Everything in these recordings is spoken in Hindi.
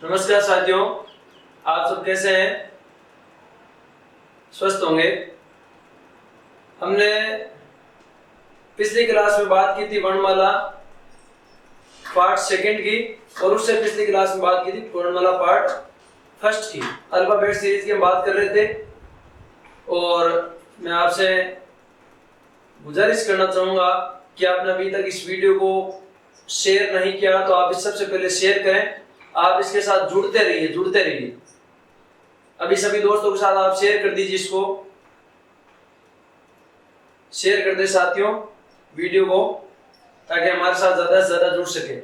नमस्कार साथियों, आप सब कैसे हैं? स्वस्थ होंगे। हमने पिछली क्लास में बात की थी वर्णमाला पार्ट सेकंड की, और उससे पिछली क्लास में बात की थी वर्णमाला पार्ट फर्स्ट की। अल्फाबेट सीरीज की हम बात कर रहे थे, और मैं आपसे गुजारिश करना चाहूँगा कि आपने अभी तक इस वीडियो को शेयर नहीं किया तो आप इस सबसे पहले शेयर करें। आप इसके साथ जुड़ते रहिए। अभी सभी दोस्तों के साथ आप शेयर कर दीजिए, इसको शेयर कर दे साथियों वीडियो को, ताकि हमारे साथ ज्यादा से ज्यादा जुड़ सके।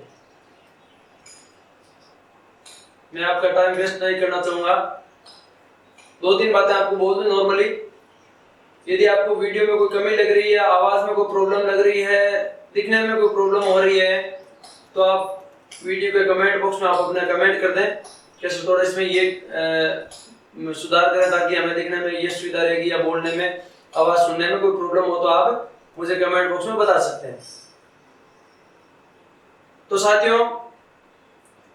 मैं आपका टाइम वेस्ट नहीं करना चाहूंगा। 2-3 बातें आपको बोल दूं नॉर्मली। यदि आपको वीडियो में कोई कमी लग रही है, आवाज में कोई प्रॉब्लम लग रही है, दिखने में कोई प्रॉब्लम हो रही है, तो आप वीडियो के कमेंट बॉक्स में आप अपना कमेंट कर दें कैसे थोड़ा इसमें ये सुधार करें, ताकि हमें दिखने में ये सुविधा रहेगी, या बोलने में, आवाज सुनने में कोई प्रॉब्लम हो तो आप मुझे कमेंट बॉक्स में बता सकते हैं। तो साथियों,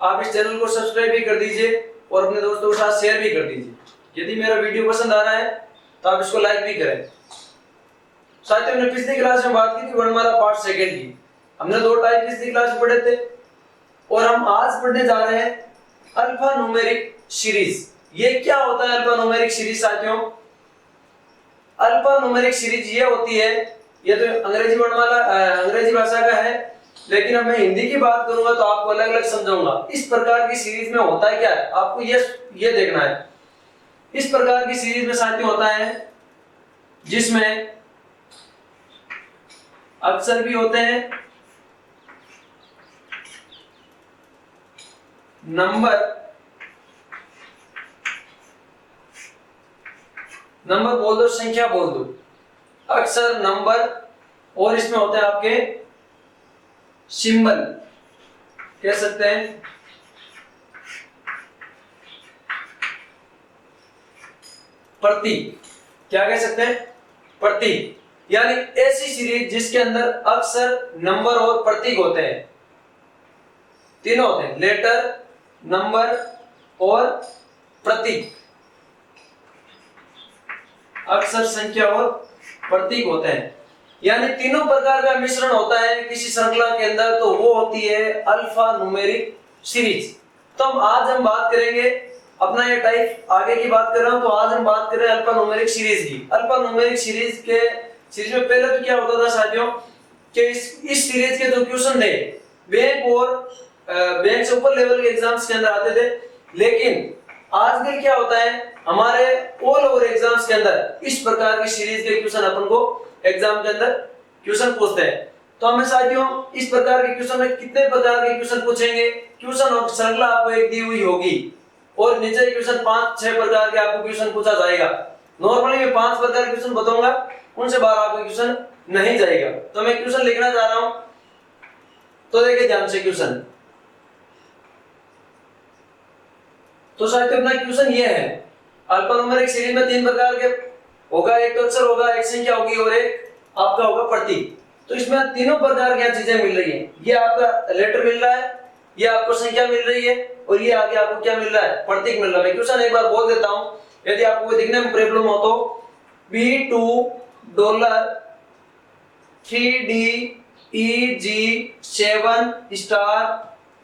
आप इस चैनल को सब्सक्राइब भी कर दीजिए और अपने दोस्तों के साथ शेयर भी कर दीजिए। यदि मेरा वीडियो पसंद आ रहा है तो आप इसको लाइक भी करें। साथियों, हमने पिछली क्लास में बात की थी वर्णमाला पार्ट सेकंड की। हमने 2 टाइप पिछली क्लास में पढ़े थे, और हम आज पढ़ने जा रहे हैं अल्फा न्यूमेरिक सीरीज। ये क्या होता है अल्फा न्यूमेरिक सीरीज? साथियों, अल्फा न्यूमेरिक सीरीज ये होती है, ये तो अंग्रेजी वर्णमाला अंग्रेजी भाषा का है, लेकिन अब मैं हिंदी की बात करूंगा तो आपको अलग अलग समझाऊंगा। इस प्रकार की सीरीज में होता है क्या है, आपको ये देखना है। इस प्रकार की सीरीज में साथियों होता है जिसमें अक्षर भी होते हैं, नंबर बोल दो, संख्या बोल दो, अक्षर, नंबर, और इसमें होते हैं आपके सिंबल, कह सकते हैं प्रतीक। क्या कह सकते हैं? प्रतीक। यानी ऐसी सीरीज जिसके अंदर अक्षर, नंबर और प्रतीक होते हैं। तीनों होते हैं, लेटर, नंबर और प्रतीक। अक्षर, संख्या और प्रतीक होते हैं, यानी तीनों प्रकार का मिश्रण होता है किसी श्रृंखला के अंदर, तो वो होती है अल्फा न्यूमेरिक सीरीज। तो आज हम बात करेंगे, अपना ये टाइप आगे की बात कर रहा हूं, तो आज हम बात कर रहे हैं अल्फा न्यूमेरिक सीरीज की। अल्फा न्यूमेरिक सीरीज में पहले तो क्या होता था साथियों कि इस सीरीज के जो क्वेश्चन थे बैंक से ऊपर लेवल के एग्जाम्स के अंदर आते थे, लेकिन आजकल क्या होता है हमारे ऑल ओवर एग्जाम्स के अंदर इस प्रकार की सीरीज के क्वेश्चन अपन को एग्जाम के अंदर क्वेश्चन पूछते हैं। तो हमें साथियों इस प्रकार के क्वेश्चन में कितने प्रकार के क्वेश्चन पूछेंगे, क्वेश्चन और श्रृंखला आपको एक दी हुई होगी, और नीचे क्वेश्चन 5-6 प्रकार के आपको क्वेश्चन पूछा जाएगा। नॉर्मली मैं 5 प्रकार के क्वेश्चन बताऊंगा, उनसे बाहर आपको क्वेश्चन नहीं जाएगा। तो मैं क्वेश्चन लिखना चाह रहा हूं, तो देखिए ध्यान से क्वेश्चन। तो साथियों अपना क्वेश्चन ये है, अल्फा न्यूमेरिक सीरीज में 3 प्रकार के होगा, एक तो अक्षर होगा, एक संख्या होगी, और एक आपका होगा प्रतीक। तो इसमें तीनों प्रकार की चीजें मिल रही है। ये आपका लेटर मिल रहा है, ये आपको संख्या मिल रही है, और ये आगे आपको क्या मिल रहा है? प्रतीक मिल रहा है। मैं क्वेश्चन एक बार बोल देता हूं, यदि आपको कोई दिखने में प्रॉब्लम हो तो B2$3DEG7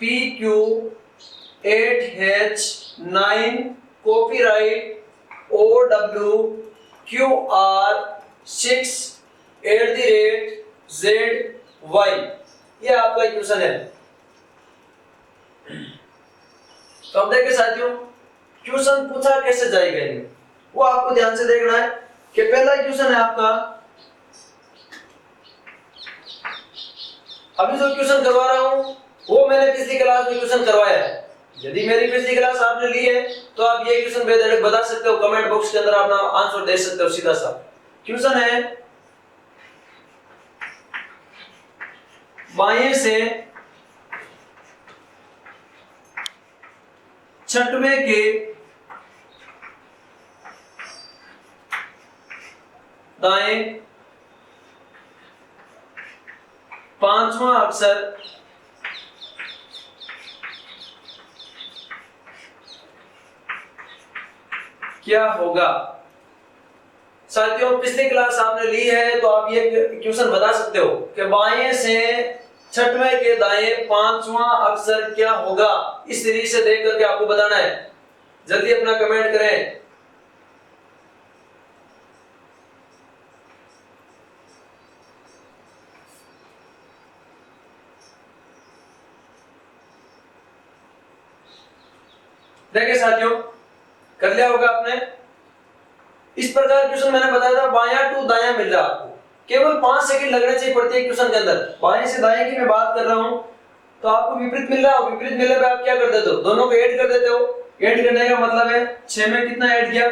PQ8H9 कॉपीराइट OWQR6@ZY। ये आपका क्वेश्चन है। तो अब देखिए साथियों क्वेश्चन पूछा कैसे जाएगा, वो आपको ध्यान से देखना है कि पहला क्वेश्चन है आपका, अभी जो क्वेश्चन करवा रहा हूं वो मैंने पिछली क्लास में क्वेश्चन करवाया है। यदि मेरी पिछली क्लास आपने ली है तो आप ये क्वेश्चन बेधड़क बता सकते हो, कमेंट बॉक्स के अंदर अपना आंसर दे सकते हो। सीधा सा क्वेश्चन है, बाएं से छठवें के दाएं पांचवा अक्षर क्या होगा। साथियों पिछली क्लास आपने ली है तो आप ये क्वेश्चन बता सकते हो कि बाएं से छठवें के दाएं पांचवा अक्षर क्या होगा। इस सीरीज से देख करके आपको बताना है। जल्दी अपना कमेंट करें। देखिए साथियों कर लिया होगा आपने। इस प्रकार क्वेश्चन मैंने बताया था बायां टू दायां मिल रहा है आपको, केवल 5 सेकंड लगने चाहिए प्रत्येक क्वेश्चन के अंदर। बाएं से दाएं की मैं बात कर रहा हूं तो आपको विपरीत मिल रहा है। विपरीत मिलने पे आप क्या कर देते हो, दोनों को ऐड कर देते हो। ऐड करने का मतलब है 6 में कितना ऐड किया,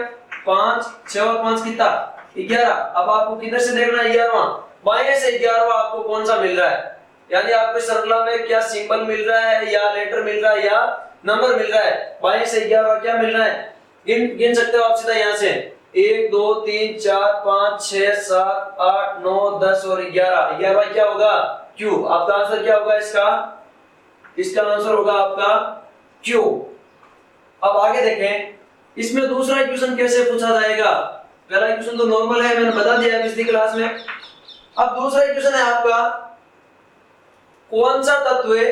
5, 6 और 5 कितना 11। अब आपको किधर से देखना है, 11वां। बाएं से 11वां आपको कौन सा मिल रहा है, यानी आपको श्रृंखला में क्या सिंबल मिल रहा है या लेटर मिल रहा है या नंबर मिल रहा है। बाएं से 11वां क्या मिल रहा है, गिन सकते हो आप सीधा यहां से 1 2 3 4 5 6 7 8 9 10 और 11। 11वां क्या होगा, क्यू। आपका आंसर क्या होगा इसका आंसर होगा आपका क्यू। अब आगे देखें इसमें दूसरा इक्वेशन कैसे पूछा जाएगा। पहला इक्वेशन तो नॉर्मल है, मैंने बता दिया पिछली क्लास में। अब दूसरा इक्वेशन है आपका कौन सा तत्व है,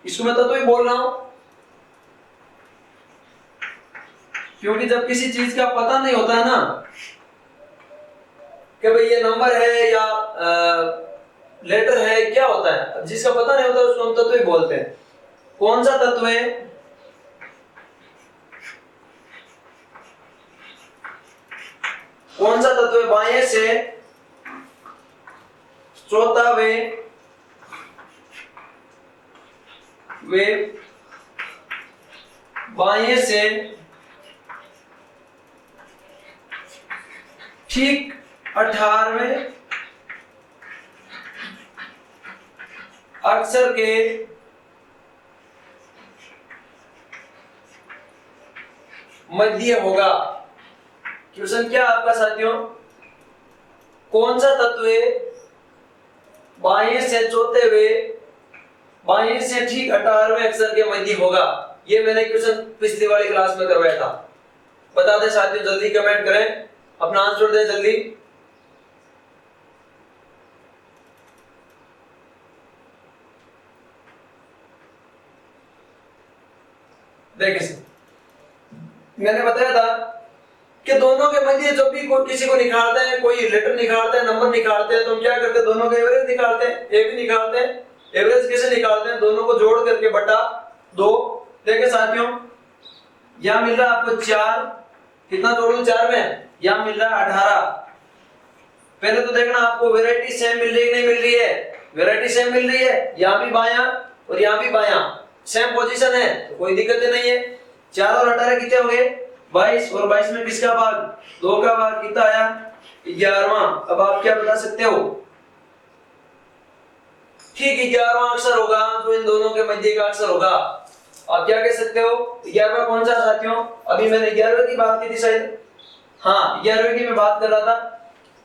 इसको मैं तत्व ही बोल रहा हूं क्योंकि जब किसी चीज का पता नहीं होता है ना कि भाई ये नंबर है या लेटर है, क्या होता है, जिसका पता नहीं होता उसको हम तत्व ही बोलते हैं। कौन सा तत्व है, कौन सा तत्व है बाएं से चौथा वे बाएं से ठीक 18वें अक्षर के मध्य होगा। क्वेश्चन क्या आपका साथियों, कौन सा तत्व बाएं से चौथे वे बाएं से ठीक 18वें अक्षर के मध्य होगा। ये मैंने क्वेश्चन पिछली वाली क्लास में करवाया था। बता दें साथियों, जल्दी कमेंट करें, अपना आंसर दें जल्दी। देखिए मैंने बताया था कि दोनों के मध्य जब भी कोई किसी को निकालते हैं, कोई लेटर निकालते हैं, नंबर निकालते हैं, तो हम क्या करते हैं, दोनों का एवरेज निकालते हैं। ए भी निकालते हैं। एवरेज कैसे निकालते हैं, दोनों को जोड़ करके बटा 2। देखिए साथियों यहां मिल रहा है आपको 4, कितना जोड़ू 4 में, यहां मिल रहा है 18। पहले तो देखना आपको वैरायटी सेम मिल रही है नहीं मिल रही है। वैरायटी सेम मिल रही है, यहां भी बायां और यहां भी बायां सेम पोजीशन है तो कोई दिक्कत नहीं है। 4 और 18 कितने हो गए, 22। और 22 में किसका भाग, 2 का भाग, कितना आया 11वां। अब आप क्या बता सकते हो, ठीक 11वां अक्षर होगा जो इन दोनों के मध्य का अक्षर होगा। आप क्या कह सकते हो, 11वां कौन सा साथियों, अभी मैंने 11वें की बात की थी शायद, हाँ 11वें की मैं बात कर रहा था।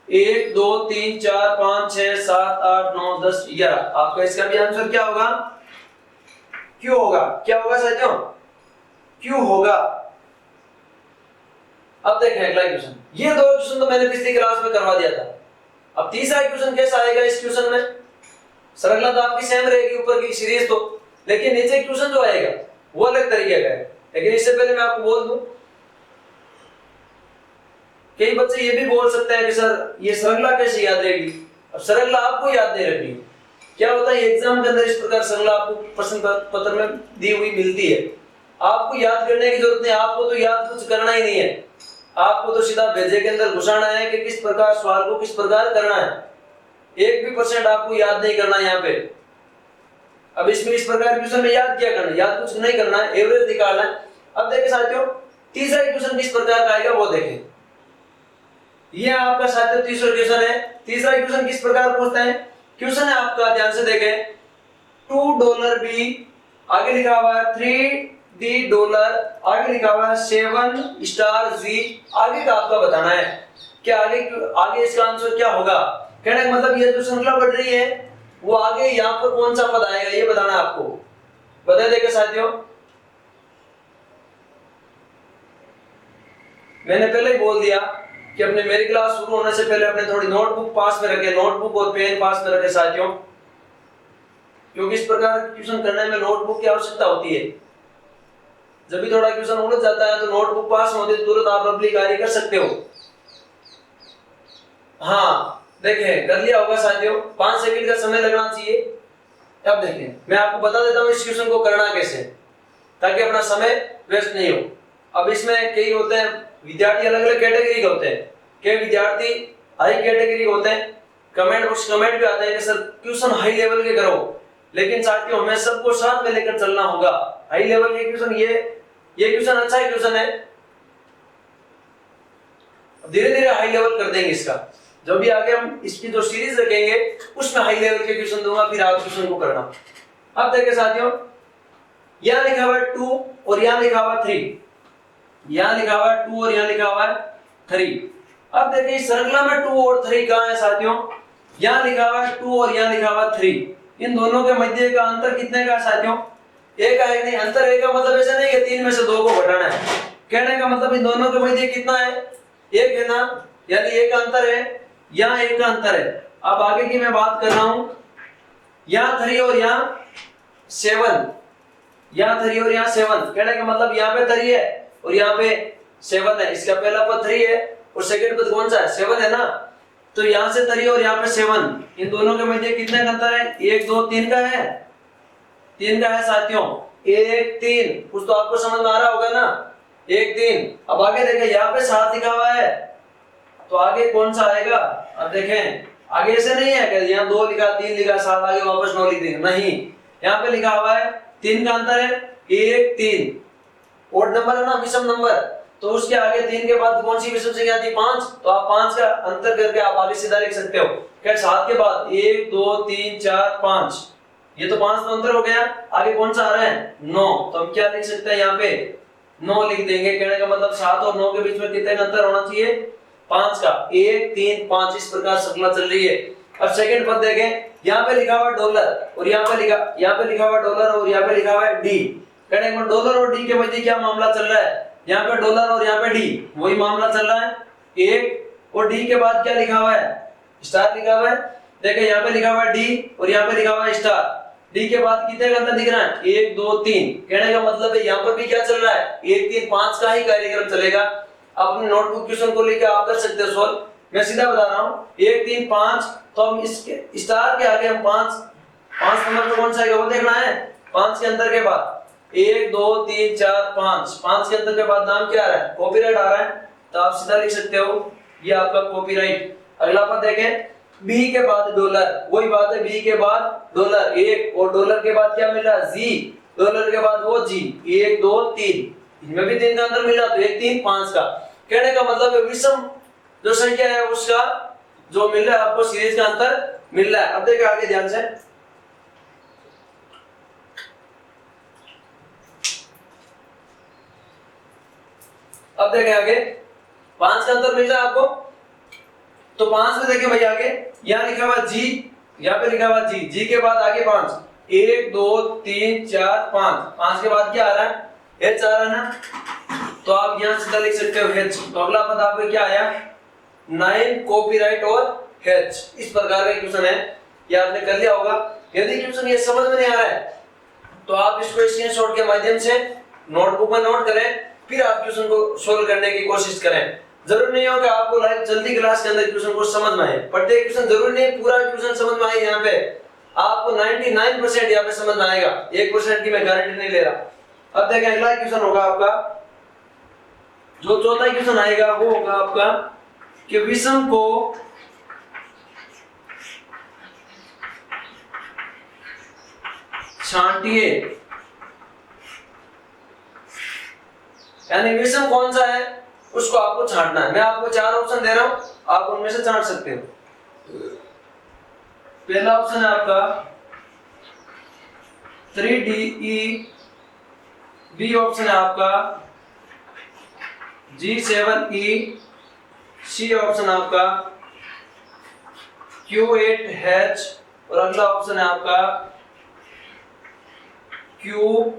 1 2 3 4 5 6 7 8 9 10 11। आपका इसका भी आंसर क्या होगा, क्यों होगा। क्या होगा साथियों, क्यों होगा। अब देखें अगला क्वेश्चन। ये 2 क्वेश्चन तो मैंने पिछली क्लास में करवा दिया था। अब तीसरा क्वेश्चन कैसा आएगा इस क्वेश्चन में, श्रृंखला तो आपकी सेम रहेगी ऊपर की सीरीज तो, लेकिन नीचे क्वेश्चन जो आएगा वो अलग तरीके का है। लेकिन इससे पहले मैं आपको बोल दूं, कई बच्चे ये भी बोल सकते हैं कि सर ये श्रृंखला कैसे याद रहेगी। अब श्रृंखला आपको याद नहीं रखनी। क्या होता है एग्जाम के अंदर इस प्रकार श्रृंखला आपको प्रश्न पत्र में दी हुई मिलती है, आपको याद करने की जरूरत नहीं। आपको तो याद कुछ करना ही नहीं है, आपको तो सीधा भेजे के अंदर घुसाना है कि किस प्रकार सवाल को किस प्रकार करना है। 1 भी % आपको याद नहीं करना यहाँ पे। अब इसमें इस प्रकार क्वेश्चन में याद क्या करना है, याद कुछ नहीं करना है, एवरेज निकालना है। अब देखिए साथियों तीसरा क्वेश्चन किस प्रकार का आएगा वो देखें। ये आपका साथियों तीसरा क्वेश्चन है। तीसरा क्वेश्चन किस प्रकार पूछते हैं, क्वेश्चन है आपका ध्यान से देखें। $2 भी आगे लिखा हुआ है, $3 आगे लिखा हुआ है, 7 G आगे का आपका बताना है कि आगे इसका आंसर क्या होगा। कहने का मतलब ये जो श्रृंखला बढ़ रही है वो आगे यहाँ पर कौन सा पद आएगा ये बताना है आपको। बता देंगे साथियों, मैंने पहले ही बोल दिया कि अपने मेरी क्लास शुरू होने से पहले अपने थोड़ी नोटबुक पास में रखे, नोटबुक और पेन पास में रखे साथियों, क्योंकि इस प्रकार क्वेश्चन करने में नोटबुक की आवश्यकता होती है। जब भी थोड़ा क्वेश्चन उलझ जाता है तो नोटबुक पास में होती है, तुरंत आप अपनी कार्य कर सकते हो। हाँ देखें, कर लिया होगा साथियों, 5 सेकंड का समय लगना चाहिए। अब देखें, मैं आपको बता देता हूँ इस क्वेश्चन को करना कैसे, ताकि अपना समय वेस्ट नहीं हो। अब इसमें कई होते हैं विद्यार्थी, अलग अलग कैटेगरी के होते हैं। कई विद्यार्थी हाई कैटेगरी होते हैं, कमेंट भी आता है कि सर क्वेश्चन हाई लेवल के करो, लेकिन साथियों हमें सबको साथ में लेकर चलना होगा। हाई लेवल के क्वेश्चन, ये क्वेश्चन अच्छा है, क्वेश्चन है, धीरे धीरे हाई लेवल कर देंगे इसका। जो भी आगे हम इसकी जो सीरीज रखेंगे उसमें हाई लेवल के क्वेश्चन दूंगा, फिर आप क्वेश्चन को करना। अब देखिए साथियों, यहां लिखा हुआ है 2 और यहां लिखा हुआ है 3, यहां लिखा हुआ है 2 और यहां लिखा हुआ है 3। अब देखिए इस श्रृंखला में 2 और 3 कहां है साथियों? यहां लिखा हुआ है 2 और यहां लिखा हुआ है 3। इन दोनों के मध्य का अंतर कितने का है साथियों? एक है। नहीं, अंतर एक का मतलब ऐसा नहीं कि 3 में से 2 को घटाना है, कहने का मतलब इन दोनों के मध्य कितना है? एक है ना, यानी एक का अंतर है, यहाँ एक का अंतर है। अब आगे की मैं बात कर रहा हूं, यहाँ 3 और यहाँ 7, यहाँ 3 और यहाँ 7, कहने का मतलब यहाँ पे 3 है और यहाँ पे 7 है। इसका पहला पद 3 है और सेकंड पद कौन सा है? 7 है ना। तो यहाँ से 3 और यहाँ पे 7, इन दोनों के मध्य कितने का अंतर है? 1 2 3 का है, 3 का है साथियों, 1 3। कुछ तो आपको समझ में आ रहा होगा ना, 1 3। अब आगे देखें, यहाँ पे 7 लिखा हुआ है, तो आगे कौन सा आएगा? अब देखें, आगे ऐसे नहीं है कि यहाँ 2 लिखा 3 लिखा 7 आगे वापस 9 लिख देंगे, नहीं, यहाँ पे लिखा हुआ है 3 का अंतर है, 1 3। ओड नंबर है ना, विषम नंबर, तो उसके आगे 3 के बाद कौन सी विषम संख्या आती है? 5। तो आप 5 का अंतर करके आप आगे सीधा लिख सकते हो। क्या 7 के बाद 1 2 3 4 5, ये तो 5 तो अंतर हो गया, आगे कौन सा आ रहा है? 9। तो हम क्या लिख सकते हैं? यहाँ पे 9 लिख देंगे। कहने का मतलब 7 और 9 के बीच में कितने का अंतर होना चाहिए? 5 का। 1 3 5, इस प्रकार श्रृंखला चल रही है। अब सेकंड पद देखें, यहाँ पे लिखा हुआ डॉलर और यहाँ पे लिखा हुआ डॉलर और यहाँ पे लिखा हुआ है डी। कहने का डॉलर और डी के मध्य क्या मामला चल रहा है? यहाँ पे डॉलर और यहाँ पे डी, वही मामला चल रहा है। 1 और डी के बाद क्या लिखा हुआ है? स्टार लिखा हुआ है। देखिए यहाँ पे लिखा हुआ है डी और यहाँ पे लिखा हुआ है स्टार। डी के बाद कितने का अंतर दिख रहा है? 1 2 3। कहने का मतलब है यहाँ पर भी क्या चल रहा है? 1 3 5 का ही कार्यक्रम चलेगा। आप अपने नोटबुक क्वेश्चन को लेकर आप कर सकते हो सॉल्व। मैं सीधा बता रहा हूँ, 1 3 5, तो हम इसके स्टार के आगे हम 5 नंबर पे कौन सा आएगा वो देखना है। 5 के अंतर के बाद 1 2 3 4 5 के अंतर के बाद नाम क्या आ रहा है? कॉपीराइट आ रहा है, तो आप सीधा लिख सकते हो ये आपका कॉपीराइट। अगला पद देखें, बी के बाद डॉलर, वही बात है, बी के बाद डॉलर 1 और डॉलर के बाद क्या मिल रहा है? जी। डॉलर के बाद वो जी, 1 2 3, इनमें भी 3 का अंतर मिल रहा, तो 1 3 5 का। कहने का मतलब है विषम जो संख्या है उसका जो मिल रहा है आपको सीरीज का अंतर मिल रहा है। अब देखिए आगे ध्यान से, अब देखें आगे 5 का अंतर मिल रहा है आपको, तो 5 में देखें भाई आगे यहाँ लिखा हुआ जी, यहाँ पे लिखा हुआ जी, जी के बाद आगे 5, 1 2 3 4 5 के बाद क्या आ रहा है? एच आ रहा है ना, तो आप यहाँ सीधा लिख सकते हो एच। तो अगला पद आपको क्या आया? 9 कॉपीराइट और एच। इस प्रकार का क्वेश्चन है, ये आपने कर लिया होगा। यदि क्वेश्चन ये समझ में नहीं आ रहा है तो आप इसको स्क्रीनशॉट के माध्यम से नोटबुक में नोट करें, फिर आप क्वेश्चन को सोल्व करने की कोशिश करें। जरूरी नहीं हो कि आपको लाइव जल्दी क्लास के अंदर क्वेश्चन को समझ में आए, प्रत्येक क्वेश्चन जरूरी नहीं पूरा क्वेश्चन समझ में आए। यहाँ पे आपको 99% यहाँ पे समझ में आएगा, 1% की मैं गारंटी नहीं ले रहा। अब देखें अगला क्वेश्चन होगा आपका, जो चौथा क्वेश्चन आएगा वो होगा आपका कि विषम को छांटिए, यानी विषम कौन सा है उसको आपको छांटना है। मैं आपको 4 ऑप्शन दे रहा हूं, आप उनमें से छांट सकते हो। पहला ऑप्शन है आपका 3DE, बी ऑप्शन है आपका G7E, सी ऑप्शन आपका Q8H और अगला ऑप्शन है आपका QOW।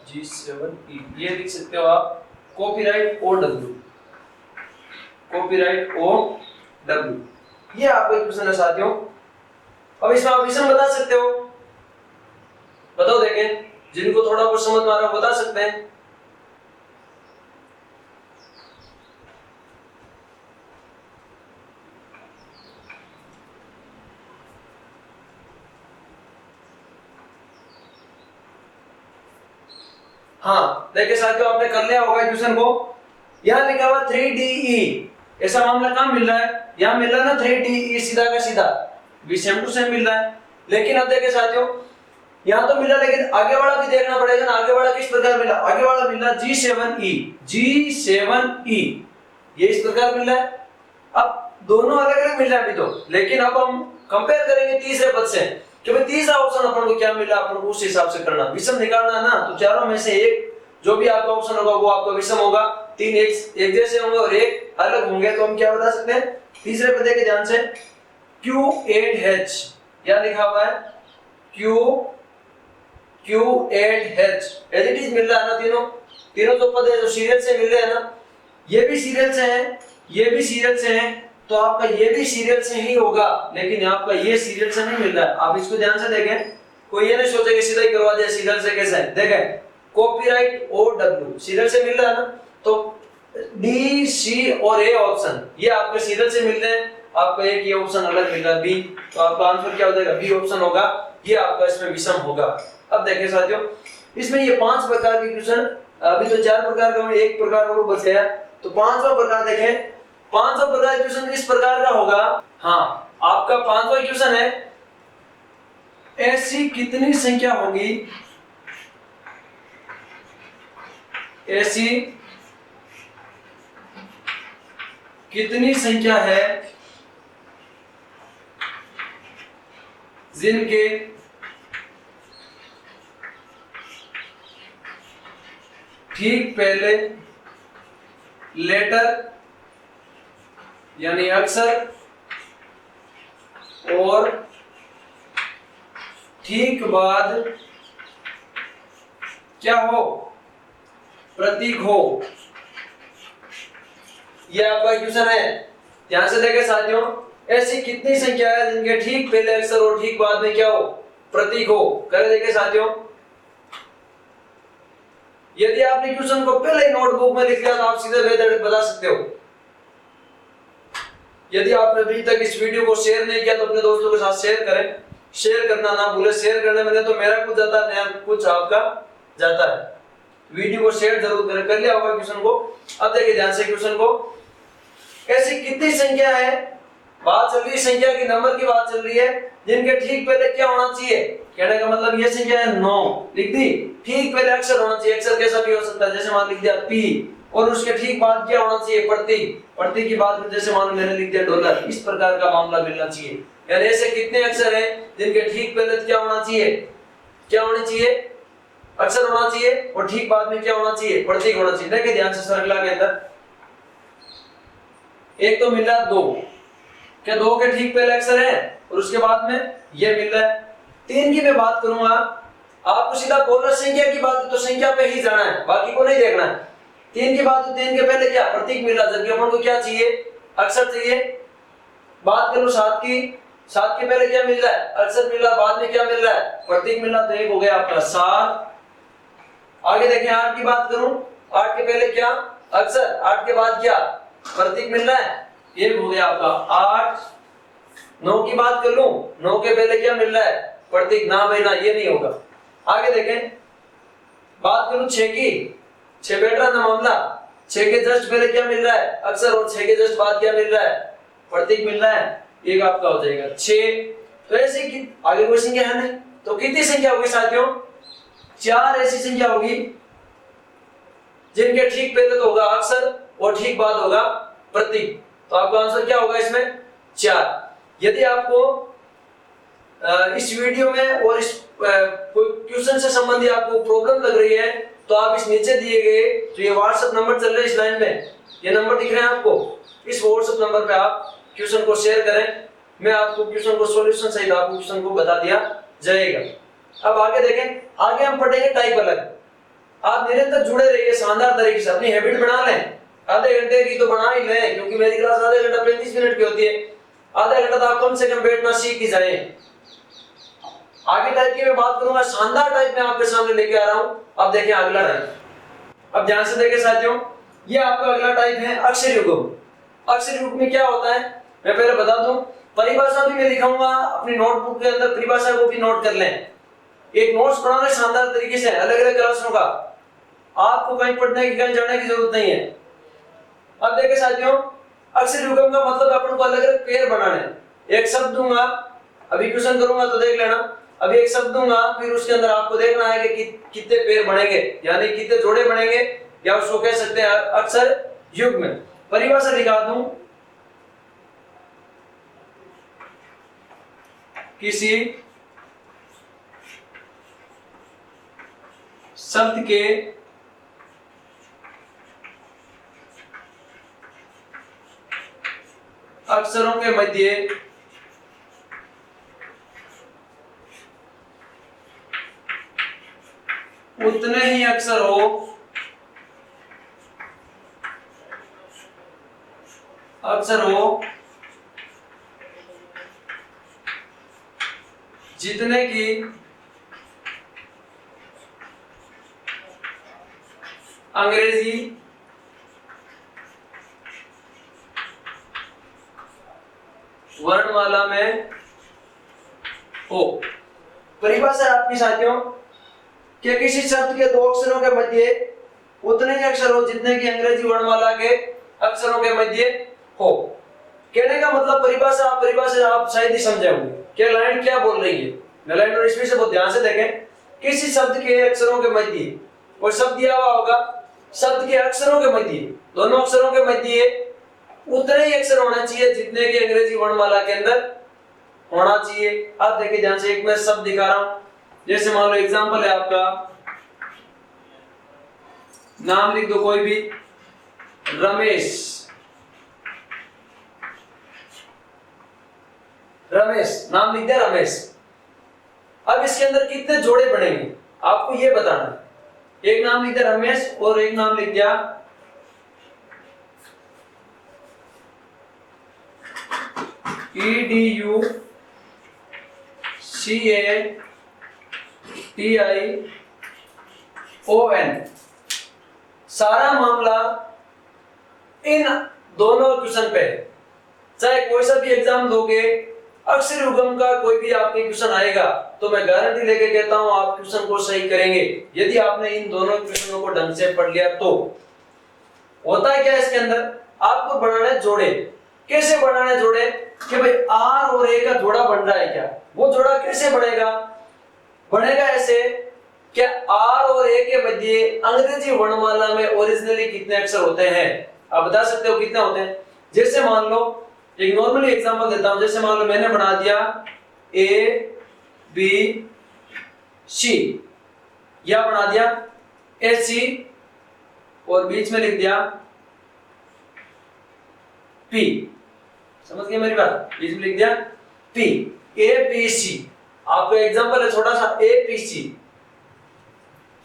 G7E ये लिख सकते हो आप कॉपीराइट OW, कॉपीराइट OW, ये आपका इक्वेशन है साथियों। अब इसमें आप विषम बता सकते हो, बताओ देखें, जिनको थोड़ा बहुत समझ में आ रहा है बता सकते हैं। हाँ देखिए साथियों, आपने कर लिया होगा इक्वेशन को। यहाँ लिखा हुआ 3DE, ऐसा मामला कहाँ मिल रहा है, यहाँ मिल रहा है ना 3DE, सीधा का सीधा भी सेम टू सेम मिल रहा है। लेकिन अब देखिए साथियों, यहाँ तो मिला, लेकिन आगे वाला भी देखना पड़ेगा ना, आगे वाला किस प्रकार मिला, आगे वाला मिला G7E, G7E ये इस प्रकार मिल रहा है। अब दोनों अलग अलग मिल रहा है अभी तो, लेकिन अब हम कंपेयर करेंगे तीसरे पद से कि भाई तीसरा ऑप्शन अपन को क्या मिला, अपन को उस हिसाब से करना, विषम निकालना है ना। तो चारों में से एक जो भी आपका ऑप्शन होगा वो आपका विषम होगा, तीन एक जैसे होंगे और एक अलग होंगे। तो हम क्या बता सकते हैं, तीसरे पे देखिए ध्यान से, Q8H क्या लिखा हुआ है, Q8H एज इट इज मिल रहा है ना, तीनों जो पद है जो सीरियल से मिल रहे हैं ना, ये भी सीरियल से है, ये भी सीरियल से है, तो आपका ये भी सीरियल से ही होगा, लेकिन आपका ये सीरियल से नहीं मिल रहा है। आप इसको ध्यान से देखें, कोई ये नहीं सोचे कि सीधा ही करवा दिया, सीरियल से कैसे है। देखें कॉपीराइट OW सीरियल से मिल रहा है ना, तो D, C और A ऑप्शन ये आपके सीरियल से मिल रहे हैं, आपका एक ये ऑप्शन अलग मिल रहा है B, तो आपका आंसर क्या हो जाएगा, B ऑप्शन होगा, ये आपका इसमें विषम होगा। अब देखिए साथियों, इसमें ये 5 प्रकार की क्वेश्चन, अभी तो 4 प्रकार का, एक प्रकार और बच गया, तो 5वां प्रकार देखें। 5वां प्रकार क्वेश्चन इस प्रकार का होगा, हाँ आपका 5वां क्वेश्चन है, ऐसी कितनी संख्या होगी, ऐसी कितनी संख्या है जिनके ठीक पहले लेटर यानी अक्षर और ठीक बाद क्या हो, प्रतीक हो। यह आपका क्वेश्चन है, ध्यान से देखें साथियों, ऐसी कितनी संख्या है जिनके ठीक पहले अक्षर और ठीक बाद में क्या हो, प्रतीक हो। कर देखें साथियों, यदि आपने क्वेश्चन को पहले ही नोटबुक में लिख लिया तो आप सीधे बेधड़क बता सकते हो। यदि आपने अभी तक इस वीडियो को शेयर नहीं किया तो अपने दोस्तों के साथ शेयर करें, शेयर करना ना भूले। शेयर करने में तो मेरा कुछ जाता है, नया कुछ आपका जाता है। वीडियो को शेयर जरूर करें। कर लिया होगा क्वेश्चन को। अब देखिए ध्यान से क्वेश्चन को, ऐसी कितनी संख्या है, बात चल रही है संख्या की, नंबर की बात चल रही है, जिनके ठीक पहले क्या होना चाहिए। कहने का मतलब ये संख्या है 9, लिख दी, ठीक पहले अक्षर होना चाहिए, अक्षर कैसा भी हो सकता है, जैसे मान लिख दिया P, और उसके ठीक बाद क्या होना चाहिए, प्रतीक, प्रतीक की बात में जैसे मान मैंने लिख दिया डॉलर। इस प्रकार का मामला मिलना चाहिए। यानी ऐसे कितने अक्षर हैं जिनके ठीक पहले क्या होना चाहिए, क्या होनी चाहिए, अक्षर होना चाहिए, और ठीक बाद में क्या होना चाहिए, प्रतीक होना चाहिए। देखिए ध्यान से श्रृंखला के अंदर एक तो मिल रहा है 2, क्या 2 के ठीक पहले अक्षर है और उसके बाद में ये मिल रहा है। 3 की मैं बात करूंगा, आपको सीधा बोलना संख्या की बात तो संख्या पे ही जाना है, बाकी को नहीं देखना है। 3 की बात तो 3 के पहले क्या, प्रतीक मिला, जबकि अपन को क्या चाहिए, अक्षर चाहिए। बात करूं 7 की, 7 के पहले क्या मिल रहा है, अक्षर मिला, बाद में क्या मिल रहा है, प्रतीक मिला, तो एक हो गया आपका 7। आगे देखें 8 की बात करूं, 8 के पहले क्या, अक्षर, 8 के बाद क्या, प्रतीक मिल रहा है, एक हो गया आपका 8। 9 की बात कर लूं, 9 के पहले क्या मिल रहा है, प्रतीक, ना भाई ना, ये नहीं होगा। आगे देखें, बात करूं 6 की, 6 बैठ रहा ना मामला, 6 के जस्ट पहले क्या मिल रहा है, अक्षर, और 6 के जस्ट बाद क्या मिल रहा है, प्रतीक मिल रहा है, एक आपका हो जाएगा 6। तो ऐसे कि आगे कोई संख्या है नहीं, तो कितनी संख्या होगी साथियों, 4 ऐसी संख्या होगी जिनके ठीक पहले तो होगा अक्षर और ठीक बाद होगा प्रतीक। तो आपका आंसर क्या होगा इसमें, 4। यदि आपको इस वीडियो में और इस कोई क्वेश्चन से संबंधित आपको प्रॉब्लम लग रही है तो आप इस नीचे दिए गए जो ये व्हाट्सएप नंबर चल रहे हैं इस लाइन में, ये नंबर दिख रहे हैं आपको, इस व्हाट्सएप नंबर पे आप क्वेश्चन को शेयर करें, मैं आपको क्वेश्चन को सॉल्यूशन सहित आपको क्वेश्चन को बता दिया जाएगा। अब आगे देखें, आगे हम पढ़ेंगे टाइप अलग। आप निरंतर जुड़े रहिए शानदार तरीके से, अपनी हैबिट बना लें। आधे घंटे की तो बना ही लें, क्योंकि मेरी क्लास आधे घंटा 35 मिनट की होती है। आधा घंटा तो आप कम से कम बैठना सीख ही जाए। आगे टाइप की मैं बात करूंगा, शानदार टाइप में आपके सामने लेके आ रहा हूं। अब देखिए अगला टाइप, अब ध्यान से देखिए साथियों, ये आपका अगला टाइप है अक्षर युग्म। अक्षर युग्म में क्या होता है मैं पहले बता दूं, परिभाषा भी मैं लिखाऊंगा अपनी नोटबुक के अंदर, परिभाषा को भी नोट कर लें। एक नोट्स बना लें शानदार तरीके से अलग अलग क्लासों का, आपको कहीं पढ़ने की कहीं जाने की जरूरत नहीं है। अब देखिए साथियों, अक्षर युग्म का मतलब अपन को अलग अलग पेयर बनाने। एक शब्द दूंगा, अभी क्वेश्चन करूंगा तो देख लेना। अभी एक शब्द दूंगा, फिर उसके अंदर आपको देखना है कि कितने पेयर बनेंगे, यानी कितने जोड़े बनेंगे, या उसको कह सकते हैं अक्षर युग्म। परिभाषा दिखा दूं, किसी शब्द के अक्षरों के मध्य उतने ही अक्षर हो जितने की अंग्रेजी वर्णमाला में हो। परिभाषा है आपकी साथियों कि किसी शब्द के दो अक्षरों के मध्य उतने ही अक्षर हो जितने की अंग्रेजी वर्णमाला के अक्षरों के मध्य हो। कहने का मतलब परिभाषा आप शायद ही समझे होंगे कि लाइन क्या बोल रही है। मैं लाइन और इसमें से बहुत ध्यान से देखें, किसी शब्द के अक्षरों के मध्य, और शब्द दिया हुआ होगा, शब्द के अक्षरों के मध्य, दोनों अक्षरों के मध्य उतने ही अक्षर होना चाहिए जितने की अंग्रेजी वर्णमाला के अंदर होना चाहिए। आप देखिए ध्यान से, एक मैं शब्द दिखा रहा हूं, जैसे मान लो एग्जांपल है आपका, नाम लिख दो कोई भी, रमेश। नाम लिख दिया रमेश। अब इसके अंदर कितने जोड़े बनेंगे आपको ये बताना है। एक नाम लिख दिया रमेश और एक नाम लिख दिया EDUCATION। सारा मामला इन दोनों क्वेश्चन पे, चाहे कोई सा भी एग्जाम दोगे, अक्षर युग्म का कोई भी आपके क्वेश्चन आएगा तो मैं गारंटी लेके कहता हूं आप क्वेश्चन को सही करेंगे यदि आपने इन दोनों क्वेश्चनों को ढंग से पढ़ लिया तो। होता है क्या इसके अंदर, आपको बनाने जोड़े। कैसे बनाने जोड़े कि भाई आर और ए का जोड़ा बन रहा है क्या, वो जोड़ा कैसे बनेगा ऐसे कि आर और ए के मध्य अंग्रेजी वर्णमाला में ओरिजिनली कितने अक्षर होते हैं, आप बता सकते हो कितने होते हैं। जैसे मान लो एक नॉर्मली एग्जांपल देता हूं, जैसे मान लो मैंने बना दिया ए बी सी, या बना दिया ए सी और बीच में लिख दिया पी। समझ गए मेरी बात, बीच में लिख दिया पी, ए बी सी। आपको एग्जांपल है छोटा सा, ए बी सी।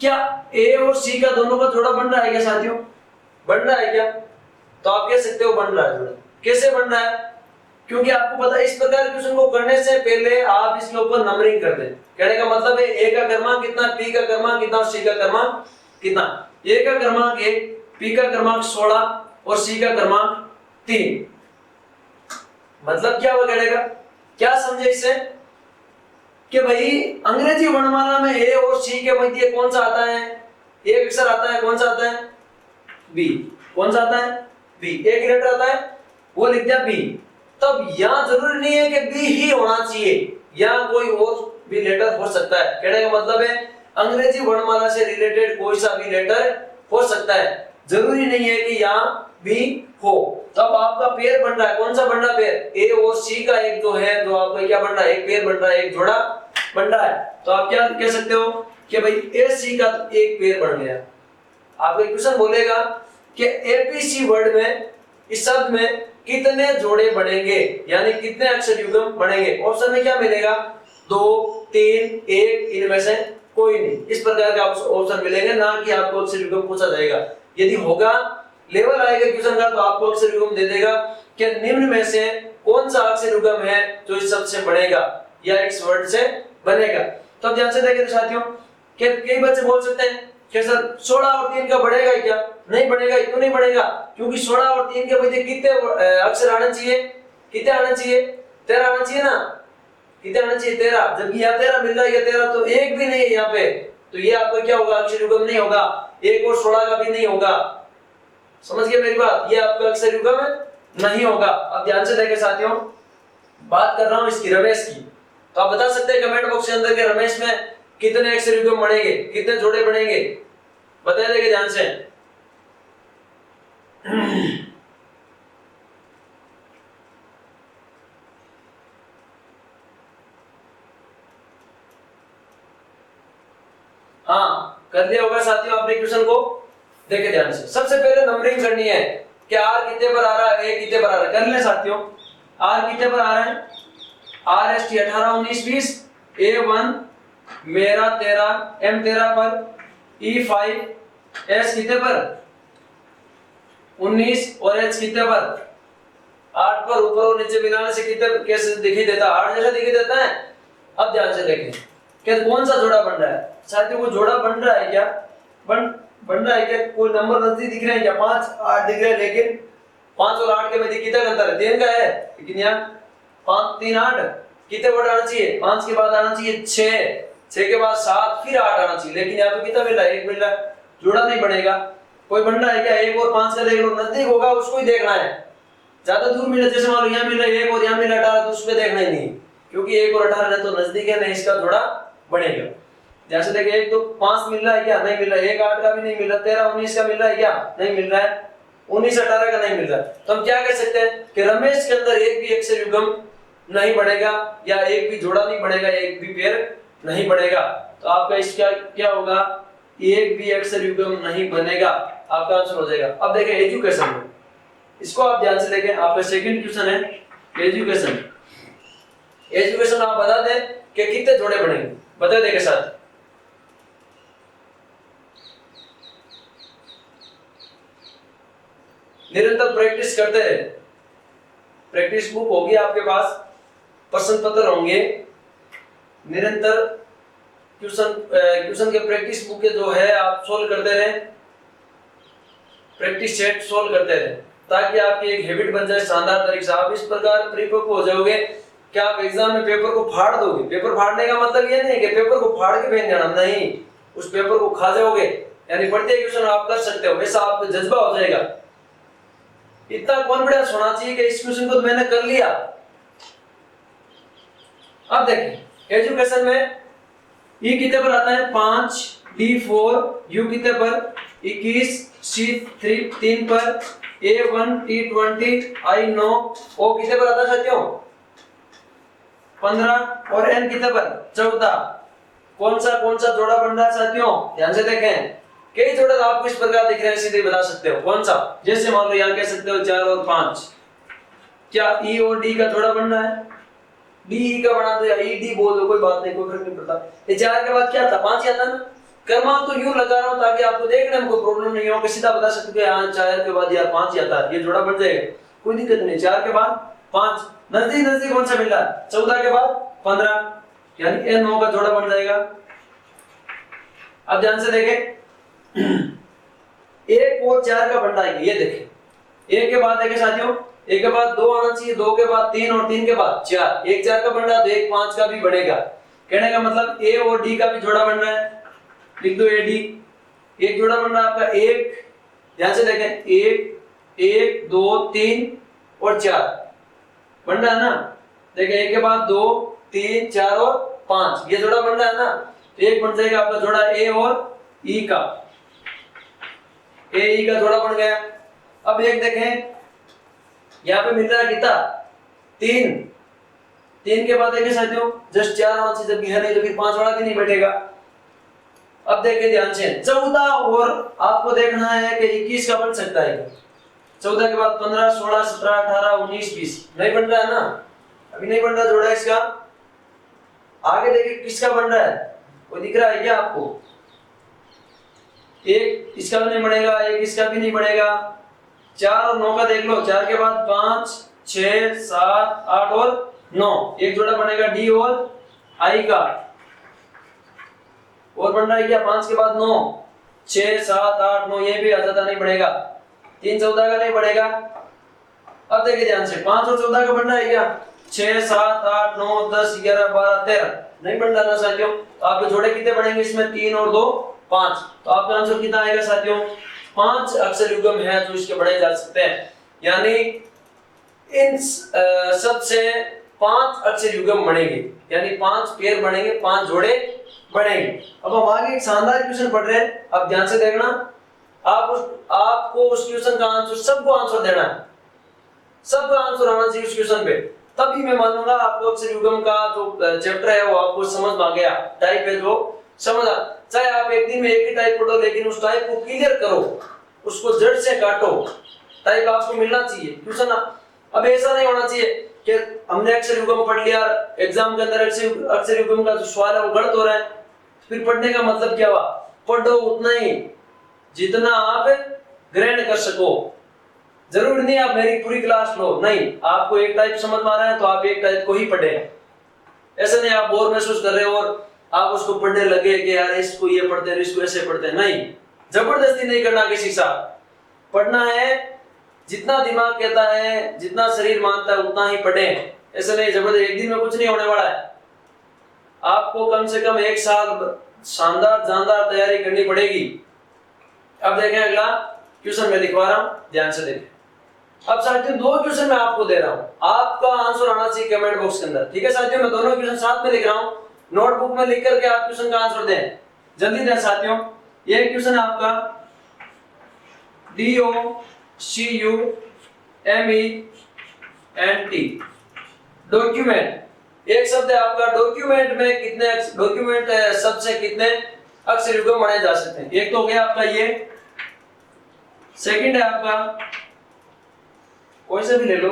क्या ए और सी का दोनों का जोड़ा बन रहा है क्या साथियों, बन रहा है क्या? तो आप कह सकते हो बन रहा है जोड़ा। कैसे बन रहा है, क्योंकि आपको पता है इस प्रकार क्वेश्चन को करने से पहले आप इसके ऊपर नंबरिंग कर दें। कहने का मतलब है ए का क्रमांक कितना, पी का क्रमांक कितना, सी का क्रमांक कितना। ए का क्रमांक 1, पी का क्रमांक 16 और सी का क्रमांक 3। मतलब क्या हुआ, कहने का क्या समझे इससे कि भाई अंग्रेजी वर्णमाला में ए और सी के मध्य कौन सा आता है, एक अक्षर आता है, कौन सा आता है, बी। कौन सा आता है, बी। एक लेटर आता है, वो लिख दिया बी। तब यहां जरूरी नहीं है कि बी ही होना चाहिए, यहां कोई और भी लेटर हो सकता है। कहने का मतलब है अंग्रेजी वर्णमाला से रिलेटेड कोई सा भी लेटर हो सकता है, जरूरी नहीं है कि यहां बी हो। तब आपका पेयर बन रहा है, कौन सा बन रहा है पेयर, ए और सी का एक जो है, जो आपका क्या बन रहा है, एक पेयर बन रहा है, एक जोड़ा बन रहा है। तो आप क्या कह सकते हो कि भाई ए सी का एक पेयर बन गया। आपको एक क्वेश्चन बोलेगा कि एपीसी वर्ड में, इस शब्द में कितने जोड़े बनेंगे, यानी कितने अक्षर युग्म बनेंगे। ऑप्शन में क्या मिलेगा, 2, 3, 1, इनमें से कोई नहीं। इस प्रकार के आपको ऑप्शन मिलेंगे, ना कि आपको अक्षर युग्म पूछा जाएगा। यदि होगा लेवल आएगा क्वेश्चन का तो आपको अक्षर युग्म दे देगा कि निम्न में से कौन सा अक्षर युग्म है जो इस शब्द से बनेगा या इस वर्ड से बनेगा। तो ध्यान से देखें साथियों कि कई बच्चे बोल सकते हैं कि सर 16 और 3 का बढ़ेगा क्या? नहीं बढ़ेगा। क्यों नहीं बढ़ेगा? क्योंकि 16 और 3 के बजाय कितने अक्षर आने चाहिए? कितने आने चाहिए? 13 आना चाहिए ना। कितने आना चाहिए? 13। जबकि यहाँ 13 मिल रहा है, 13 तो एक भी नहीं है यहाँ पे, तो ये आपका क्या होगा? अक्षर युग्म नहीं होगा। 1 और 16 का भी नहीं होगा। समझ गए मेरी बात? ये आपका अक्षर युग्म नहीं होगा। अब ध्यान से देखें साथियों, बात कर रहा हूं इसकी रमेश की, तो आप बता सकते हैं कमेंट बॉक्स के अंदर के रमेश में कितने अक्षर युग्म बनेंगे, कितने जोड़े बनेंगे, बता देंगे ध्यान से। हाँ कर दिया होगा साथियों आपने क्वेश्चन को। देखे ध्यान से, सबसे पहले नंबरिंग करनी है कि आर कितने पर आ रहा है, ए कितने पर आ रहा है। कर ले साथियों, आर कितने पर आ रहा है? आर एस टी 18 19 20, A1 मेरा 13, M 13 पर, E5 S कितने पर? 19 और H कितने पर? 8 पर। ऊपर और नीचे मिलाने से कितने कैसे दिखाई देता? 8 जैसा दिखाई देता है। अब ध्यान से देखें कि कौन सा जोड़ा बन रहा है साथियों। वो जोड़ा बन रहा है क्या? बन रहा है क्या? कोई नंबर नजदीक दिख रहे हैं क्या? 5 8 दिख रहे हैं, लेकिन 5 और 8 के मध्य कितना अंतर है? 3 का है, लेकिन यहाँ 5 3 8 कितने वर्ड आना चाहिए? 5 के बाद आना चाहिए 6 के बाद 7 फिर 8 आना चाहिए, लेकिन यहाँ पे कितना मिल रहा है? 1 मिल रहा है। जोड़ा नहीं बनेगा। कोई बन रहा है क्या? 1 और 5 का देख लो, नजदीक होगा उसको ही देखना है। ज्यादा दूर मिला, जैसे मान लो यहाँ मिल रहा है 1 और यहाँ मिल रहा है 18, तो उस पर देखना ही नहीं, क्योंकि 1 और 18 तो नजदीक है, नहीं इसका जोड़ा बनेगा। जैसे देखिए, एक तो 5 मिल रहा है क्या? नहीं मिल रहा है। 1 8 का भी नहीं मिल रहा। 13 19 का मिल रहा है क्या? नहीं मिल रहा है। 19 18 का नहीं मिल रहा। तो हम क्या कह सकते हैं कि रमेश के अंदर एक भी अक्षर युग्म नहीं बढ़ेगा, या एक भी जोड़ा नहीं बढ़ेगा, एक भी पेयर नहीं बढ़ेगा। तो आपका इसका क्या होगा? एक भी अक्षर युग्म नहीं बनेगा, आपका आंसर हो जाएगा। अब देखें एजुकेशन में, इसको आप ध्यान से देखें। आपका सेकंड क्वेश्चन है एजुकेशन। एजुकेशन आप बता दें कि कितने जोड़े बनेंगे, बता दें के साथ। निरंतर प्रैक्टिस करते रहे। प्रैक्टिस बुक होगी आपके पास, प्रश्न पत्र होंगे, निरंतर क्वेश्चन के प्रैक्टिस बुक के जो है आप सोल्व करते रहे, प्रैक्टिस सेट सोल्व करते रहे, ताकि आपकी एक हैबिट बन जाए शानदार तरीके से। आप इस प्रकार परिपक्व हो जाओगे कि आप एग्जाम में पेपर को फाड़ दोगे। पेपर फाड़ने का मतलब ये नहीं कि पेपर को फाड़ के फेंक देना, नहीं, उस पेपर को खा जाओगे, यानी प्रत्येक क्वेश्चन आप कर सकते हो, वैसा आपको जज्बा हो जाएगा। इतना कॉन्फिडेंस होना चाहिए कि इस क्वेश्चन को तो मैंने कर लिया। अब देखिए एजुकेशन में ई कितने पर आता है? 5, D4, U कितने पर? 21, C3 पर, A1, T20, I9, O कितने पर आता है साथियों? 15 और N कितने पर? 14। कौन सा जोड़ा बन रहा है साथियों? ध्यान से देखें, कई जोड़े आपको इस प्रकार दिख रहे हैं, सीधे बता सकते हो कौन सा। जैसे मान लो यहाँ कह सकते हो 4 और 5, क्या E और D का जोड़ा बन रहा है? D E का बना दो या E D बोल दो, कोई बात नहीं, कोई फर्क नहीं पड़ता। ये 4 के बाद क्या था? 5 आता ना। क्रमांक तो यूं लगा रहा हूं ताकि आपको देखने में कोई प्रॉब्लम नहीं हो, कि सीधा बता सकते हो हाँ 4 के बाद यार 5 आता है, ये जोड़ा बन जाएगा, कोई दिक्कत नहीं। 4 के बाद 5, नजदीक कौन सा मिल रहा है? 14 के बाद 15, यानी N 9 का जोड़ा बन जाएगा। अब ध्यान से देखें, 1 और 4 का बन रहा है, ये देखें। 1 के बाद देखें साथियों, 1 के बाद 2 आना चाहिए, 2 के बाद 3 और 3 के बाद 4। 1 4 का बन रहा है तो 1 5 का भी बढ़ेगा। कहने का मतलब A और D का भी जोड़ा बन रहा है, लिख दो AD। एक जोड़ा बन रहा है आपका 1, ध्यान से देखें, 1 2 3 और 4 बन रहा है ना। देखें 1 के बाद 2 3 4 और 5, ये जोड़ा बन रहा है ना। तो एक बन जाएगा आपका जोड़ा A और E का, A E का जोड़ा बन गया। अब एक देखें, यहाँ पे मिल रहा है कितना? 3 के बाद देखें साथियों, जस्ट 4 आना चाहिए, जबकि है नहीं, तो फिर 5 वाला भी नहीं बैठेगा। अब देखें ध्यान से, 14 और आपको देखना है कि 21 का बन सकता है। 14 के बाद 15 16 17 18 19 20 नहीं बन रहा है ना, अभी नहीं बन रहा जोड़ा इसका। आगे देखिए किसका बन रहा है, वो दिख रहा है क्या आपको? एक इसका भी नहीं बनेगा, एक इसका भी नहीं बनेगा। 4 और 9 का देख लो, 4 के बाद 5 6 7 8 और 9, एक जोड़ा बनेगा डी और आई का। और बन रहा है क्या? 5 के बाद 9 6 7 8 9, ये भी आ जाता, नहीं बनेगा। 3 14 का नहीं बनेगा। अब देखिए ध्यान से, 5 और 14 का बन रहा है क्या? 6 7 8 9 10 11 12 13, नहीं बन रहा ना साथियों। तो आपके जोड़े कितने बनेंगे इसमें? 3 और 2 5। तो आपका आंसर कितना आएगा साथियों? 5 अक्षर युग्म है जो इसके बनाए जा सकते हैं, यानी इन सब से 5 अक्षर युग्म बनेंगे, यानी 5 पेयर बनेंगे, 5 जोड़े बनेंगे। अब हम आगे एक शानदार क्वेश्चन पढ़ रहे हैं, अब ध्यान से देखना। आपको उस क्वेश्चन का आंसर, सबको आंसर देना है, सबका आंसर आना चाहिए उस क्वेश्चन पे, तभी मैं मानूंगा आपको अक्षर युग्म का जो चैप्टर है वो आपको समझ में आ गया, टाइप है जो समझ आ। चाहे आप एक दिन में एक ही टाइप पढ़ो, लेकिन उस टाइप को क्लियर करो, उसको जड़ से काटो, टाइप आपको मिलना चाहिए क्वेश्चन। अब ऐसा नहीं होना चाहिए कि हमने अक्षर युग्म पढ़ लिया, एग्जाम के अंदर अक्षर युग्म का जो सवाल है वो गलत हो रहा है, फिर पढ़ने का मतलब क्या हुआ? पढ़ो उतना ही जितना आप ग्रहण कर सको। जरूरी नहीं आप मेरी पूरी क्लास लो, नहीं, आपको एक टाइप समझ में आ रहा है तो आप एक टाइप को ही पढ़े। ऐसा नहीं आप बोर महसूस कर रहे हो और आप उसको पढ़ने लगे कि यार इसको ये पढ़ते हैं, इसको ऐसे पढ़ते हैं, नहीं, जबरदस्ती नहीं करना किसी के साथ। पढ़ना है जितना दिमाग कहता है, जितना शरीर मानता है उतना ही पढ़े। ऐसा नहीं जबरदस्ती, एक दिन में कुछ नहीं होने वाला है। आपको कम से कम 1 साल शानदार जानदार तैयारी करनी पड़ेगी। अब देखें अगला क्वेश्चन मैं लिखवा रहा हूं, ध्यान से देखें। अब साथियों 2 क्वेश्चन मैं आपको दे रहा हूं, आपका आंसर आना चाहिए कमेंट बॉक्स के अंदर, ठीक है साथियों? मैं दोनों क्वेश्चन साथ में लिख रहा हूं, नोटबुक में लिख करके आप क्वेश्चन का आंसर दें, जल्दी दें साथियों। ये क्वेश्चन है आपका DOCUMENT, डॉक्यूमेंट। एक शब्द है आपका डॉक्यूमेंट में कितने, डॉक्यूमेंट शब्द से कितने अक्षर युग्म बनाए जा सकते हैं? एक तो हो गया आपका ये, सेकंड है आपका, कोई सा भी ले लो,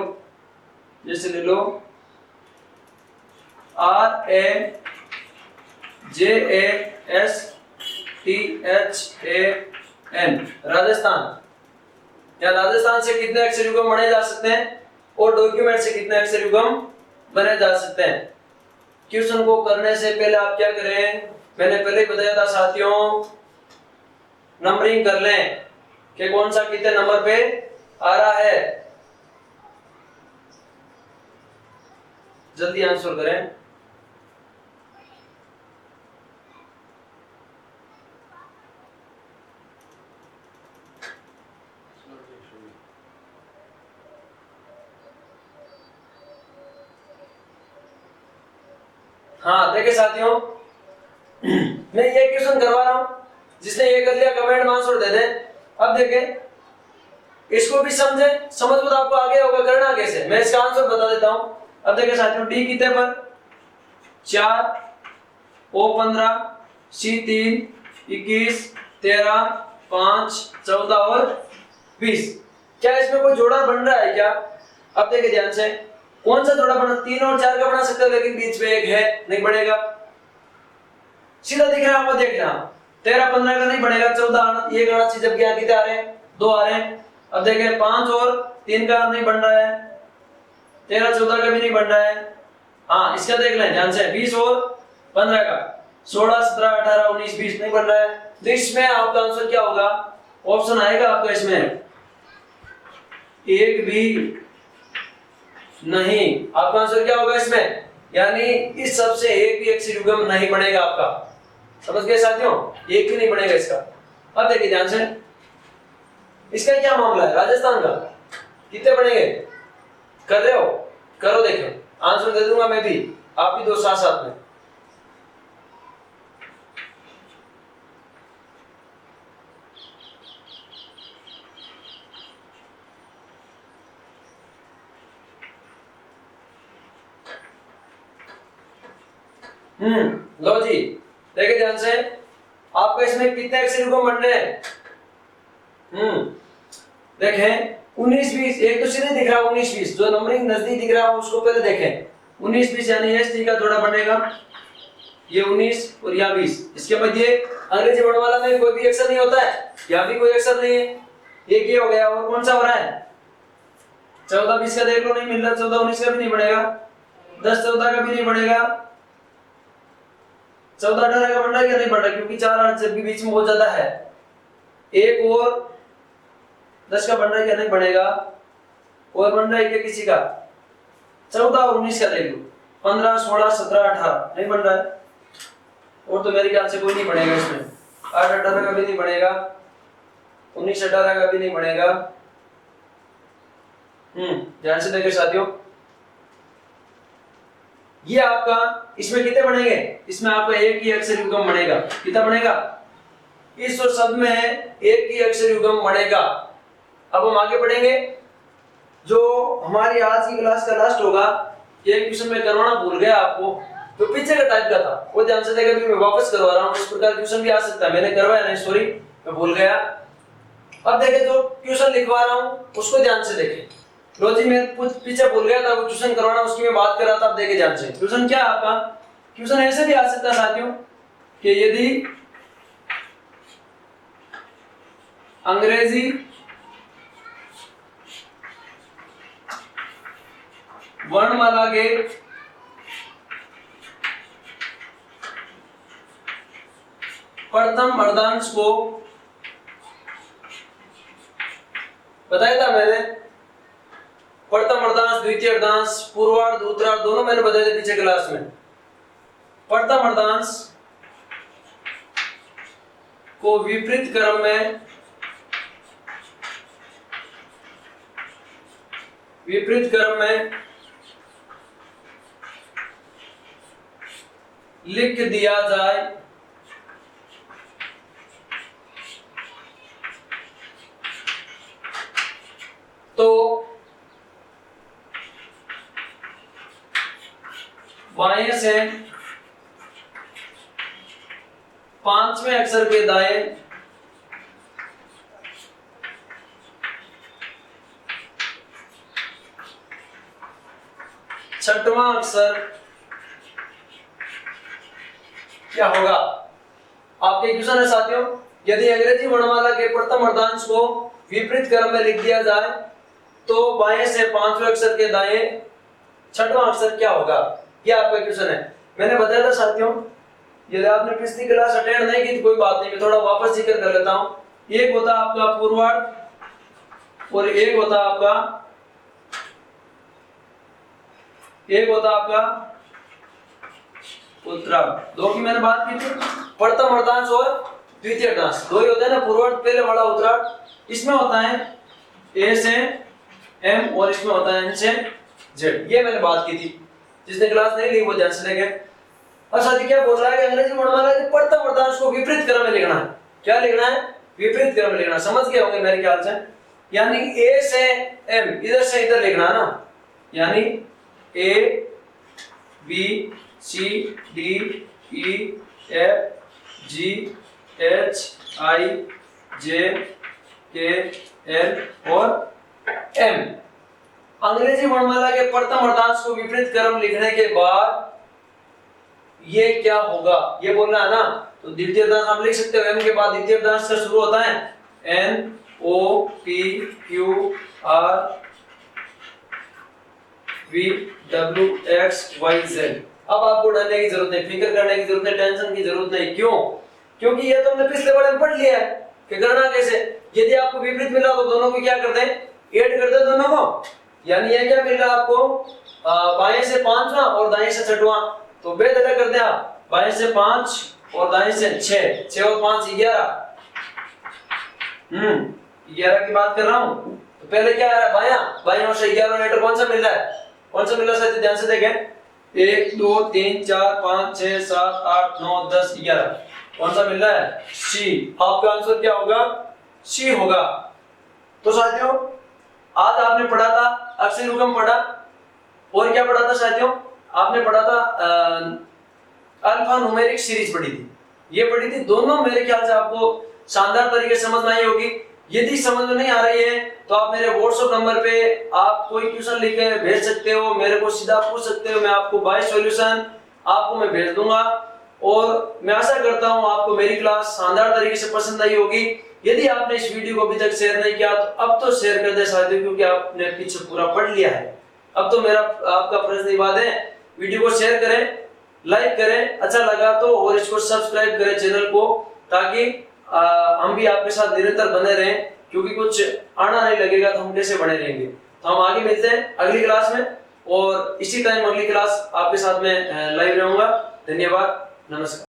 जैसे ले लो RAJASTHAN, राजस्थान। या राजस्थान से कितने अक्षर युग्म बनाए जा सकते हैं और डॉक्यूमेंट से कितने अक्षर युग्म बने जा सकते हैं? क्वेश्चन को करने से पहले आप क्या करें, मैंने पहले ही बताया था साथियों, नंबरिंग कर लें कि कौन सा कितने नंबर पे आ रहा है। जल्दी आंसर करें। हाँ देखिए साथियों, मैं ये क्वेश्चन करवा रहा हूं, जिसने ये कर लिया कमेंट में आंसर दे दे। अब देखें, इसको भी समझे, समझ में तो आपको आगे होगा, करना कैसे मैं इसका आंसर बता देता हूं। अब देखिए साथियों, डी कितने पर? 4, O 15, C 3, 21, 13, 5, 14 और 20। क्या इसमें कोई जोड़ा बन रहा है क्या? अब देखिए ध्यान से, कौन सा जोड़ा बना? 3 और 4 का बना सकते हो, लेकिन बीच में एक है, नहीं बनेगा। सीधा दिख रहा है आपको, देख रहा 13 15 का नहीं बनेगा, 14 ये आना चाहिए, जब क्या कितने आ रहे हैं? 2 आ रहे हैं। अब देखें 5 और 3 का नहीं बन रहा है, 13 14 का भी नहीं बन रहा है। हाँ इसका देख लें ध्यान से, 20 और 15 का, 16 17 18 19 20 नहीं बन रहा है। तो इसमें आपका आंसर क्या होगा? ऑप्शन आएगा आपका इसमें एक भी नहीं। आपका आंसर क्या होगा इसमें? यानी इस सब से एक भी अक्षर युग्म नहीं बनेगा आपका। समझ गए साथियों? एक भी नहीं बनेगा इसका। अब देखिए ध्यान से, इसका क्या मामला है? राजस्थान का कितने बनेंगे? कर रहे हो? करो, देखो आंसर दे दूंगा मैं भी, आप भी दो साथ साथ में। लो जी, देखिए ध्यान से, आपका इसमें कितने अक्षर युग्म बन रहे हैं? देखें 19 20, एक तो सीधे दिख रहा है 19 20, जो नंबरिंग नजदीक दिख रहा है उसको पहले देखें। 19 20 यानी एस टी का जोड़ा बनेगा, ये 19 और यहाँ 20। इसके मध्य अंग्रेजी वर्णमाला में कोई भी अक्षर नहीं होता है, यहाँ भी कोई अक्षर नहीं है। एक ये हो गया, और कौन सा हो रहा है? 14 20 का देख लो, नहीं मिल रहा। 14 19 का भी नहीं बनेगा, 10 14 का भी नहीं बनेगा, 14 18 का बन रहा है क्या? नहीं बन रहा, क्योंकि 4 8 के बीच में बहुत ज्यादा है। एक और 10 का बन रहा है क्या? नहीं बनेगा। और बन रहा है क्या किसी का? 14 और 19 का देख लो, 15 16 17 18 नहीं बन रहा है। और तो मेरे ख्याल से कोई नहीं बनेगा इसमें। 8 18 का भी नहीं बनेगा, 19 18 का भी नहीं बनेगा। ध्यान से देखिए साथियों, ये आपका इसमें कितने बनेंगे? इसमें आपका एक ही अक्षर युग्म बनेगा। कितना बनेगा? इस और शब्द में एक ही अक्षर युग्म बनेगा। अब हम आगे बढ़ेंगे। जो हमारी आज की क्लास का लास्ट होगा, एक क्वेश्चन में करवाना भूल गया आपको, जो पीछे का टाइप का था, वो ध्यान से देखिए, मैं वापस करवा रहा हूँ। इस प्रकार क्वेश्चन भी आ सकता है, मैंने करवाया नहीं, सॉरी मैं भूल गया। अब देखिए, जो क्वेश्चन लिखवा रहा हूँ उसको ध्यान से देखें। लो जी, मैं कुछ पीछे भूल गया था, वो क्वेश्चन करवाना उसकी मैं बात कर रहा था। अब देखिए ध्यान से, क्वेश्चन क्या है आपका? क्वेश्चन ऐसे भी आ सकता है साथियों कि यदि अंग्रेजी वर्णमाला के प्रथम अर्धांश को, बताया था मैंने, प्रथम अर्धांश, द्वितीय अर्धांश, पूर्वार्ध, उत्तरार्ध दोनों मैंने बताए थे पीछे क्लास में। प्रथम अर्धांश को विपरीत क्रम में, लिख दिया जाए तो बाएं से 5वें अक्षर के दाएं छठवां अक्षर क्या होगा? आपके क्वेश्चन है साथियों, यदि अंग्रेजी वर्णमाला के प्रथम अर्धांश को विपरीत क्रम में लिख दिया जाए तो बाएं से 5वें अक्षर के दाएं छठवां अक्षर क्या होगा? ये आपका क्वेश्चन है। मैंने बताया था साथियों, यदि आपने पिछली क्लास अटेंड नहीं की तो कोई बात नहीं, मैं थोड़ा वापस जिक्र कर लेता हूं। एक होता आपका पूर्वार्ध और एक होता आपका उत्तरार्ध। दो की मैंने बात की थी, प्रथम अर्धांश और द्वितीय अर्धांश, दो ही होते हैं ना, पूर्वार्ध पहले वाला, उत्तरार्ध। इसमें होता है ए से एम और इसमें होता है एन से जेड। ये मैंने बात की थी, जिसने क्लास नहीं ली वो ध्यान से देखें। और साथी क्या बोल रहा है कि अंग्रेजी वर्णमाला के प्रथम अर्धांश को विपरीत क्रम में लिखना है। क्या लिखना है? विपरीत क्रम में लिखना। समझ गए होंगे मेरे ख्याल से, यानी ए से एम इधर से इधर लिखना है ना, यानी A B C D E F G H I J K L और एम। अंग्रेजी वर्णमाला के प्रथम अर्धांश को विपरीत क्रम लिखने के बाद ये क्या होगा, ये बोलना है ना। तो द्वितीय अर्धांश आप लिख सकते हो, एम के बाद द्वितीय अर्धांश का शुरू होता है N O P Q R V W X Y Z. अब आपको डरने की जरूरत नहीं, फिक्र करने की जरूरत नहीं, टेंशन की जरूरत नहीं। क्यों? क्योंकि ये तो हमने पिछले वाले में पढ़ लिया है कि करना कैसे। यदि आपको विपरीत मिला तो दोनों को क्या कर दें? ऐड कर दे दोनों को। यानी ये क्या मिल रहा है आपको? बाएं से 5वां और दाएं से 6वां, तो बेहतर कर दे आप, बाएं से 5 और दाएं से 6, 6 और 5 11। 11 की बात कर रहा हूं। तो पहले क्या आ रहा है? बायां, बायां से 11 लेटर कौन सा मिल रहा है? कौन सा मिल रहा है? ध्यान से देखें, 1 2 3 4 5 6 7 8 9 10 11। कौन सा मिल रहा है? सी। आपका आंसर क्या होगा? सी होगा। तो साथियों आज आपने पढ़ा था अक्षर युग्म पढ़ा, और क्या पढ़ा था साथियों? आपने पढ़ा था अल्फा न्यूमेरिक सीरीज पढ़ी थी, ये पढ़ी थी। दोनों मेरे ख्याल से आपको शानदार तरीके से समझ में आई होगी। यदि समझ में नहीं आ रही है तो आप मेरे व्हाट्सएप नंबर पे आप कोई क्वेश्चन लिख के भेज सकते हो, मेरे को सीधा पूछ सकते हो, मैं आपको बाय सॉल्यूशन आपको मैं भेज दूंगा। और मैं आशा करता हूं आपको मेरी क्लास शानदार तरीके से पसंद आई होगी। यदि आपने इस वीडियो को अभी तक शेयर नहीं किया तो अब तो शेयर कर दे साथियों, क्योंकि आपने पीछे पूरा पढ़ लिया है। अब तो मेरा आपका फर्ज निभा दें, वीडियो को शेयर करें, लाइक करें अच्छा लगा तो, और इसको सब्सक्राइब करें चैनल को, ताकि हम भी आपके साथ निरंतर बने रहें, क्योंकि कुछ आना नहीं लगेगा तो हम कैसे बने रहेंगे। तो हम आगे मिलते हैं अगली क्लास में, और इसी टाइम अगली क्लास आपके साथ में लाइव रहूंगा। धन्यवाद, नमस्कार।